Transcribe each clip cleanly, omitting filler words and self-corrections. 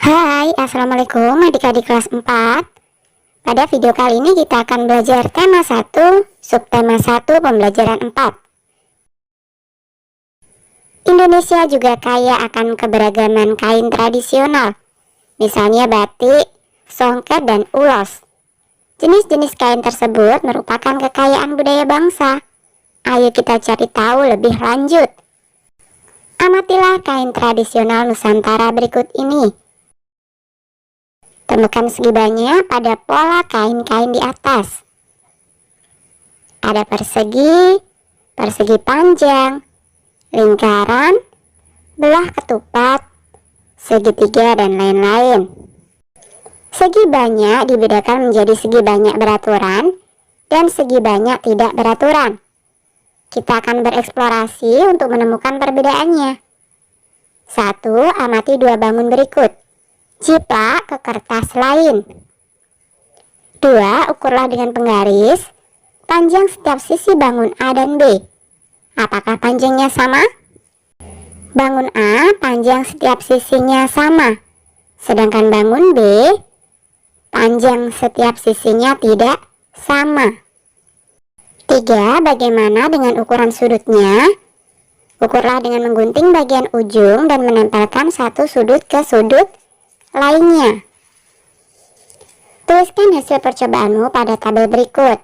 Hai, Assalamualaikum adik-adik kelas 4. Pada video kali ini kita akan belajar tema 1, subtema 1, pembelajaran 4. Indonesia juga kaya akan keberagaman kain tradisional, misalnya batik, songket, dan ulos. Jenis-jenis kain tersebut merupakan kekayaan budaya bangsa. Ayo kita cari tahu lebih lanjut. Amatilah kain tradisional Nusantara berikut ini. Temukan segibannya pada pola kain-kain di atas. Ada persegi, persegi panjang, lingkaran, belah ketupat, segitiga, dan lain-lain. Segi banyak dibedakan menjadi segi banyak beraturan dan segi banyak tidak beraturan. Kita akan bereksplorasi untuk menemukan perbedaannya. 1. Amati dua bangun berikut. Jiplak ke kertas lain. 2. Ukurlah dengan penggaris panjang setiap sisi bangun A dan B. Apakah panjangnya sama? Bangun A panjang setiap sisinya sama, sedangkan bangun B panjang setiap sisinya tidak sama. 3. Bagaimana dengan ukuran sudutnya? Ukurlah dengan menggunting bagian ujung dan menempelkan satu sudut ke sudut lainnya. Tuliskan hasil percobaanmu pada tabel berikut.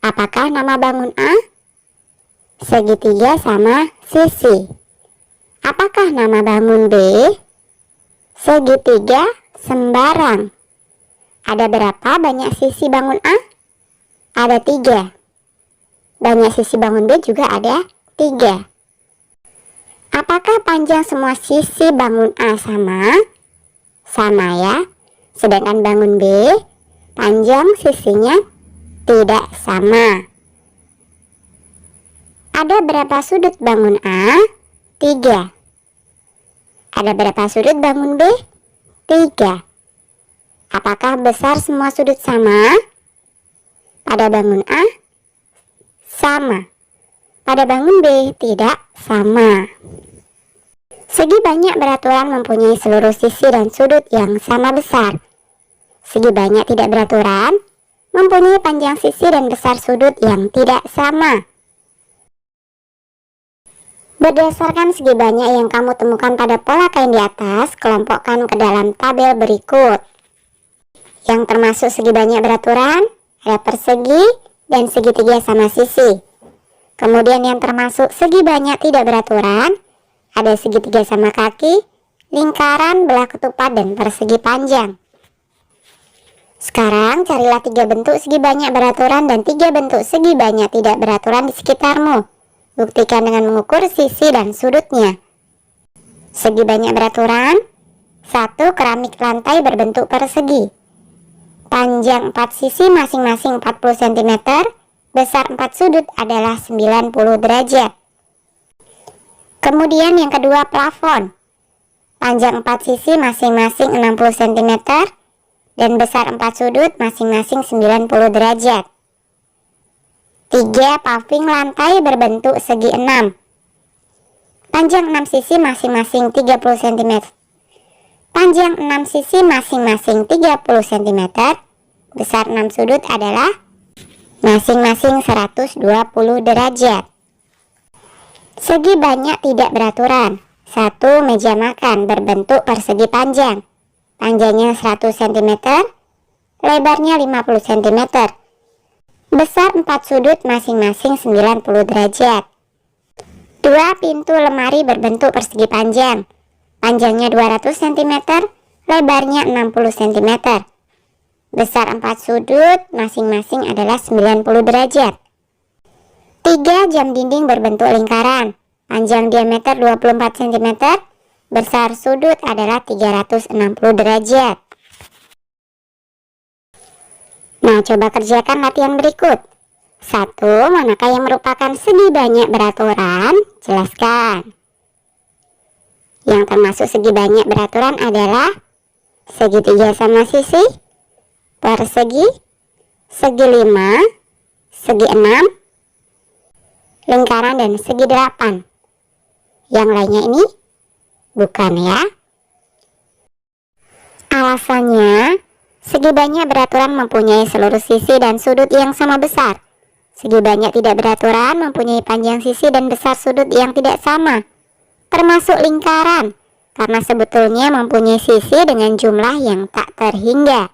Apakah nama bangun A? Segitiga sama sisi. Apakah nama bangun B? Segitiga sembarang. Ada berapa banyak sisi bangun A? Ada 3. Banyak sisi bangun B juga ada 3. Apakah panjang semua sisi bangun A sama? Sama ya. Sedangkan bangun B, panjang sisinya tidak sama. Ada berapa sudut bangun A? 3. Ada berapa sudut bangun B? 3. Apakah besar semua sudut sama? Pada bangun A, sama. Pada bangun B, tidak sama. Segi banyak beraturan mempunyai seluruh sisi dan sudut yang sama besar. Segi banyak tidak beraturan mempunyai panjang sisi dan besar sudut yang tidak sama. Berdasarkan segi banyak yang kamu temukan pada pola kain di atas, kelompokkan ke dalam tabel berikut. Yang termasuk segi banyak beraturan ada persegi dan segitiga sama sisi. Kemudian yang termasuk segi banyak tidak beraturan ada segitiga sama kaki, lingkaran, belah ketupat, dan persegi panjang. Sekarang carilah 3 bentuk segi banyak beraturan dan 3 bentuk segi banyak tidak beraturan di sekitarmu. Buktikan dengan mengukur sisi dan sudutnya. Segi banyak beraturan. 1. Keramik lantai berbentuk persegi. Panjang 4 sisi masing-masing 40 cm, besar 4 sudut adalah 90 derajat. Kemudian yang kedua, plafon. Panjang 4 sisi masing-masing 60 cm dan besar 4 sudut masing-masing 90 derajat. 3. Paving lantai berbentuk segi 6. Panjang 6 sisi masing-masing 30 cm. Panjang 6 sisi masing-masing 30 cm, besar 6 sudut adalah masing-masing 120 derajat. Segi banyak tidak beraturan. 1. Meja makan berbentuk persegi panjang. Panjangnya 100 cm, lebarnya 50 cm. Besar 4 sudut masing-masing 90 derajat. 2. Pintu lemari berbentuk persegi panjang. Panjangnya 200 cm, lebarnya 60 cm. Besar 4 sudut masing-masing adalah 90 derajat. 3. Jam dinding berbentuk lingkaran. Panjang diameter 24 cm, besar sudut adalah 360 derajat. Nah, coba kerjakan latihan berikut. 1. Manakah yang merupakan segi banyak beraturan? Jelaskan. Yang termasuk segi banyak beraturan adalah segitiga sama sisi, persegi, segi 5, segi 6, lingkaran, dan segi 8. Yang lainnya ini bukan ya. Alasannya, segi banyak beraturan mempunyai seluruh sisi dan sudut yang sama besar. Segi banyak tidak beraturan mempunyai panjang sisi dan besar sudut yang tidak sama, termasuk lingkaran, karena sebetulnya mempunyai sisi dengan jumlah yang tak terhingga.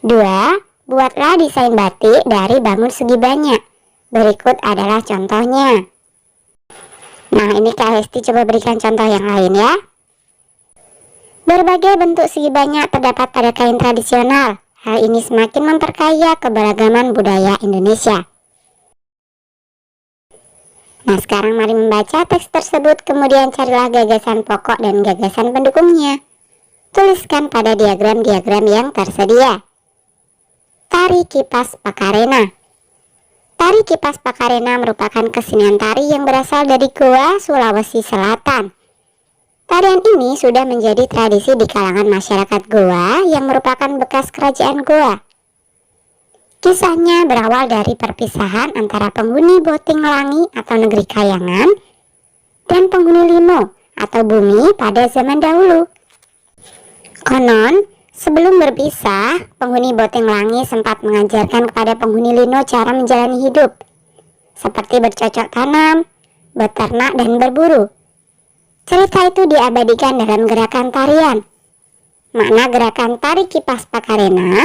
2. Buatlah desain batik dari bangun segi banyak. Berikut adalah contohnya. Nah, ini Kak Hesti coba berikan contoh yang lain ya. Berbagai bentuk segi banyak terdapat pada kain tradisional. Hal ini semakin memperkaya keberagaman budaya Indonesia. Nah, sekarang mari membaca teks tersebut, kemudian carilah gagasan pokok dan gagasan pendukungnya. Tuliskan pada diagram-diagram yang tersedia. Tari Kipas Pakarena. Tari Kipas Pakarena merupakan kesenian tari yang berasal dari Goa, Sulawesi Selatan. Tarian ini sudah menjadi tradisi di kalangan masyarakat Goa yang merupakan bekas kerajaan Goa. Kisahnya berawal dari perpisahan antara penghuni Boting Langi atau negeri Kayangan dan penghuni Lino atau bumi pada zaman dahulu. Konon, sebelum berpisah, penghuni Boting Langi sempat mengajarkan kepada penghuni Lino cara menjalani hidup, seperti bercocok tanam, beternak, dan berburu. Cerita itu diabadikan dalam gerakan tarian. Makna gerakan tari Kipas Pakarena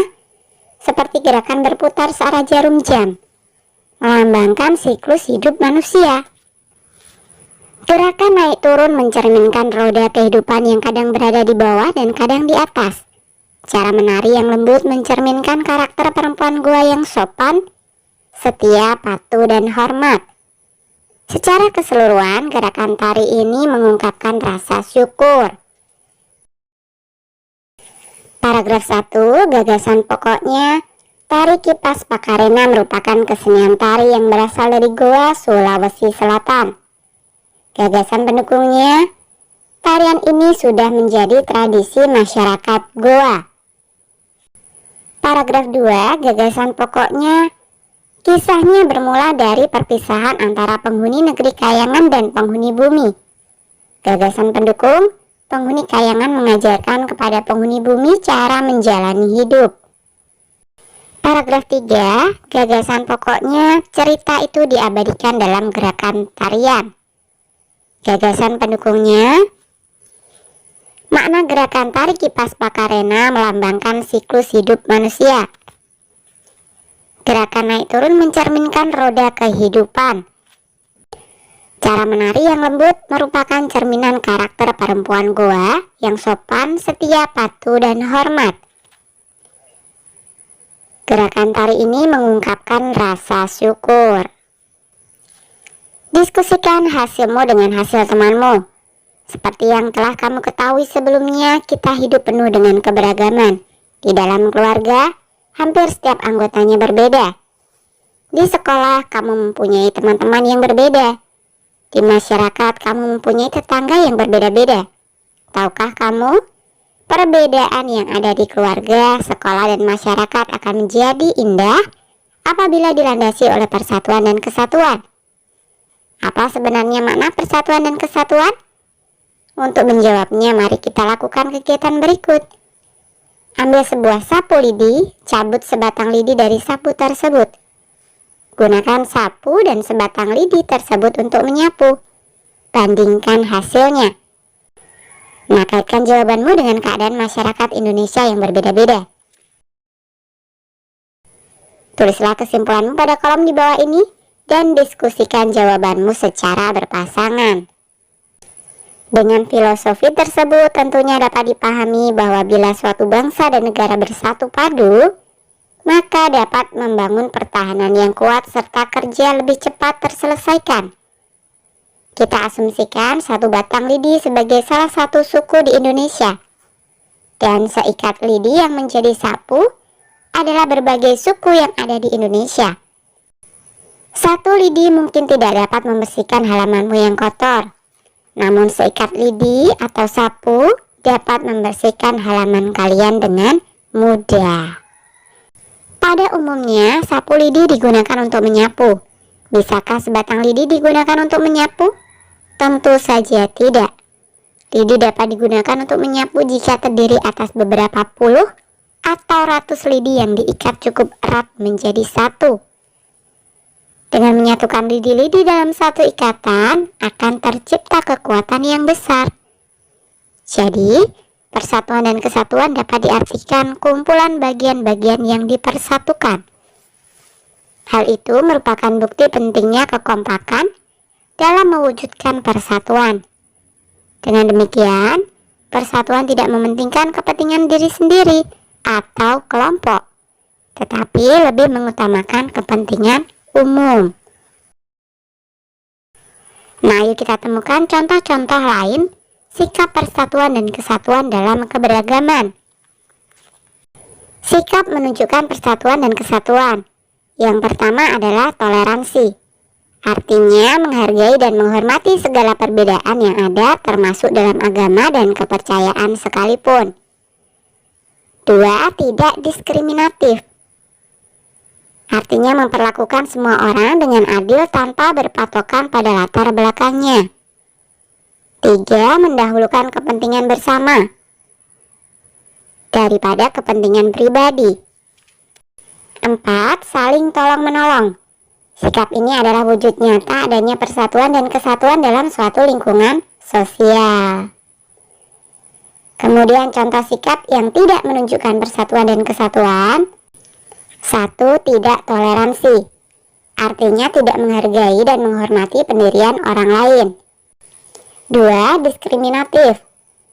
seperti gerakan berputar searah jarum jam, melambangkan siklus hidup manusia. Gerakan naik turun mencerminkan roda kehidupan yang kadang berada di bawah dan kadang di atas. Cara menari yang lembut mencerminkan karakter perempuan Goa yang sopan, setia, patuh, dan hormat. Secara keseluruhan, gerakan tari ini mengungkapkan rasa syukur. Paragraf 1, gagasan pokoknya. Tari Kipas Pakarena merupakan kesenian tari yang berasal dari Goa, Sulawesi Selatan. Gagasan pendukungnya, tarian ini sudah menjadi tradisi masyarakat Goa. Paragraf 2, gagasan pokoknya. Kisahnya bermula dari perpisahan antara penghuni negeri Kayangan dan penghuni bumi. Gagasan pendukung, penghuni Kayangan mengajarkan kepada penghuni bumi cara menjalani hidup. Paragraf 3, gagasan pokoknya, cerita itu diabadikan dalam gerakan tarian. Gagasan pendukungnya, makna gerakan tari Kipas Pakarena melambangkan siklus hidup manusia. Gerakan naik turun mencerminkan roda kehidupan. Cara menari yang lembut merupakan cerminan karakter perempuan Goa yang sopan, setia, patuh, dan hormat. Gerakan tari ini mengungkapkan rasa syukur. Diskusikan hasilmu dengan hasil temanmu. Seperti yang telah kamu ketahui sebelumnya, kita hidup penuh dengan keberagaman. Di dalam keluarga, hampir setiap anggotanya berbeda. Di sekolah, kamu mempunyai teman-teman yang berbeda. Di masyarakat, kamu mempunyai tetangga yang berbeda-beda. Tahukah kamu, perbedaan yang ada di keluarga, sekolah, dan masyarakat akan menjadi indah apabila dilandasi oleh persatuan dan kesatuan. Apa sebenarnya makna persatuan dan kesatuan? Untuk menjawabnya, mari kita lakukan kegiatan berikut. Ambil sebuah sapu lidi, cabut sebatang lidi dari sapu tersebut. Gunakan sapu dan sebatang lidi tersebut untuk menyapu. Bandingkan hasilnya. Nah, kaitkan jawabanmu dengan keadaan masyarakat Indonesia yang berbeda-beda. Tulislah kesimpulanmu pada kolom di bawah ini dan diskusikan jawabanmu secara berpasangan. Dengan filosofi tersebut tentunya dapat dipahami bahwa bila suatu bangsa dan negara bersatu padu, maka dapat membangun pertahanan yang kuat serta kerja lebih cepat terselesaikan. Kita asumsikan satu batang lidi sebagai salah satu suku di Indonesia, dan seikat lidi yang menjadi sapu adalah berbagai suku yang ada di Indonesia. Satu lidi mungkin tidak dapat membersihkan halamanmu yang kotor, namun seikat lidi atau sapu dapat membersihkan halaman kalian dengan mudah. Pada umumnya, sapu lidi digunakan untuk menyapu. Bisakah sebatang lidi digunakan untuk menyapu? Tentu saja tidak. Lidi dapat digunakan untuk menyapu jika terdiri atas beberapa puluh atau ratus lidi yang diikat cukup erat menjadi satu. Dengan menyatukan lidi-lidi dalam satu ikatan, akan tercipta kekuatan yang besar. Jadi, persatuan dan kesatuan dapat diartikan kumpulan bagian-bagian yang dipersatukan. Hal itu merupakan bukti pentingnya kekompakan dalam mewujudkan persatuan. Dengan demikian, persatuan tidak mementingkan kepentingan diri sendiri atau kelompok, tetapi lebih mengutamakan kepentingan umum. Nah, yuk kita temukan contoh-contoh lain sikap persatuan dan kesatuan dalam keberagaman. Sikap menunjukkan persatuan dan kesatuan. Yang pertama adalah toleransi. Artinya menghargai dan menghormati segala perbedaan yang ada, termasuk dalam agama dan kepercayaan sekalipun. 2. Tidak diskriminatif. Artinya memperlakukan semua orang dengan adil tanpa berpatokan pada latar belakangnya. 3. Mendahulukan kepentingan bersama daripada kepentingan pribadi. 4. Saling tolong-menolong. Sikap ini adalah wujud nyata adanya persatuan dan kesatuan dalam suatu lingkungan sosial. Kemudian contoh sikap yang tidak menunjukkan persatuan dan kesatuan. 1. Tidak toleransi. Artinya tidak menghargai dan menghormati pendirian orang lain. 2. Diskriminatif.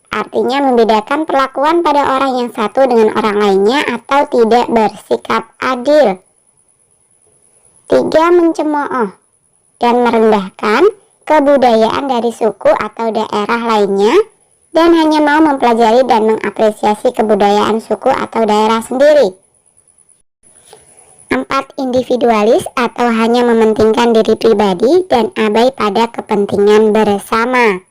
Artinya membedakan perlakuan pada orang yang satu dengan orang lainnya atau tidak bersikap adil. 3. Mencemooh dan merendahkan kebudayaan dari suku atau daerah lainnya dan hanya mau mempelajari dan mengapresiasi kebudayaan suku atau daerah sendiri. 4. Individualis atau hanya mementingkan diri pribadi dan abai pada kepentingan bersama.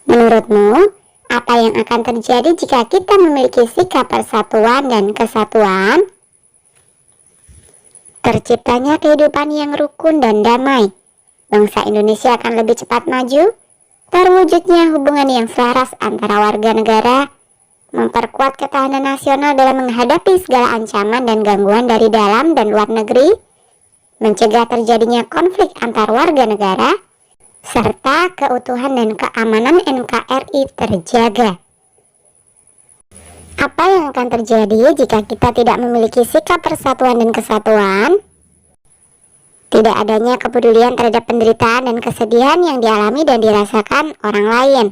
Menurutmu, apa yang akan terjadi jika kita memiliki sikap persatuan dan kesatuan? Terciptanya kehidupan yang rukun dan damai. Bangsa Indonesia akan lebih cepat maju. Terwujudnya hubungan yang selaras antara warga negara, memperkuat ketahanan nasional dalam menghadapi segala ancaman dan gangguan dari dalam dan luar negeri, mencegah terjadinya konflik antar warga negara, serta keutuhan dan keamanan NKRI terjaga. Apa yang akan terjadi jika kita tidak memiliki sikap persatuan dan kesatuan? Tidak adanya kepedulian terhadap penderitaan dan kesedihan yang dialami dan dirasakan orang lain.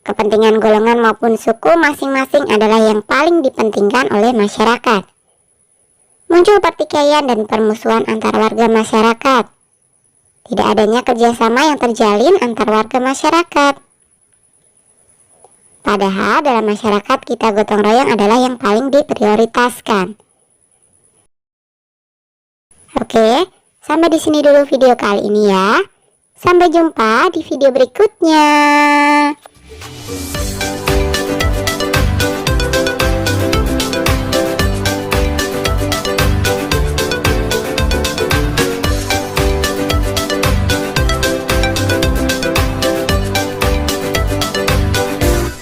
Kepentingan golongan maupun suku masing-masing adalah yang paling dipentingkan oleh masyarakat. Muncul pertikaian dan permusuhan antar warga masyarakat. Tidak adanya kerjasama yang terjalin antar warga masyarakat. Padahal dalam masyarakat kita gotong royong adalah yang paling diprioritaskan. Oke, sampai di sini dulu video kali ini ya. Sampai jumpa di video berikutnya.